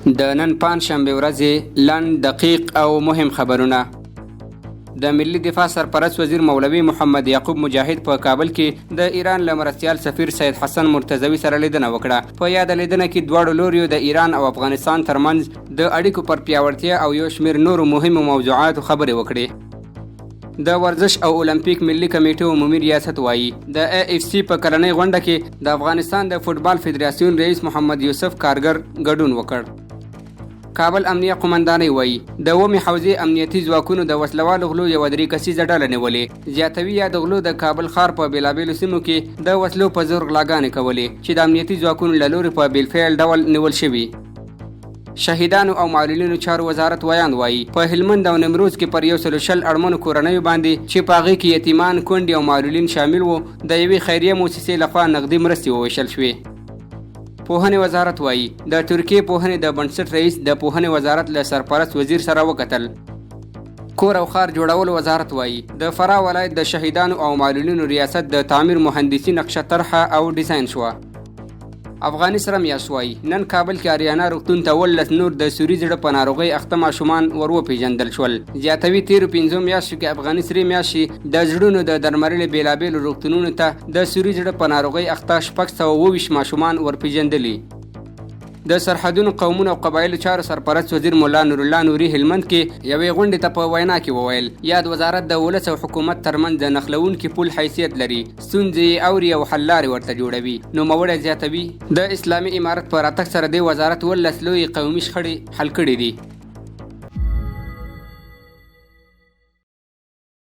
د نن پنجشنبې ورځې لنډ دقیق او مهم خبرونه. د ملي دفاع سرپرست وزیر مولوي محمد یعقوب مجاهد په کابل کې د ایران له مرستیال سفیر سید حسن مرتضوي سره لیدنه وکړه. په یاد لیدنه کې دواړو لوریو د ایران او افغانستان ترمنځ د اړیکو پر پیاوړتیا او یو شمېر نورو مهمو موضوعاتو خبرې وکړې. د ورزش او اولمپیک ملي کمیټې عمومي ریاست وایي د AFC په کلنۍ غونډه کې د افغانستان د فوټبال فدراسیون رئیس محمد یوسف کارګر ګډون وکړ. کابل امنیه قومندانۍ وایي د اومې حوزې امنیتي ځواکونو د وسلوالو غلو یوه 3 کسیزه ډله نیولې. زیاتوي یا د غلو د کابل ښار په بېلابېلو سیمو کې د وسلو په زور غلاګانې کولې چې د امنیتي ځواکونو له لوري په بالفعل ډول نیول شوي. شهیدانو او معلولینو چارو وزارت ویان وایي په هلمند او نیمروز کې پر 120 اړمنو کورنیو باندې چې په هغې کې یتیمان، کونډې او معلولین شامل وو د یوې خیریه موسسې لخوا نغدي مرستې وویشل شوې. پوهنې وزارت وایي د ترکیې پوهنې د بنسټ رئیس د پوهنې وزارت له سرپرست وزیر سره وکتل. کور او ښار جوړولو وزارت وایي د فراه ولایت د شهیدانو او معلولینو ریاست د تعمیر مهندسي نقشه طرحه او ډیزاین شوه. افغاني سره میاشت وایي نن کابل کې اریانا روغتون ته 18 نور د سوري زړه په ناروغۍ اخته ماشومان ور وپېژندل شول. زیاتوي تېرو 5 میاشتو کې افغاني سرې میاشتې د زړونو د درملنې بېلابېلو روغتونونو ته د سوري زړه په ناروغۍ اخته 622 ماشومان ورپېژندلي. د سرحدونو قومونو او قبایلو چارو سرپرست وزیر مولا نور الله نوري هلمند کې یوې غونډې ته په وینا کې وویل یاد وزارت د ولس او حکومت ترمنځ د نښلوونکي پل حیثیت لري، ستونزې یې اوري او حل لارې ورته جوړوي. نوموړی زیاتوي د اسلامي امارت په راتګ سره دې وزارت 19 لویې قومي شخړې حل کړې دي.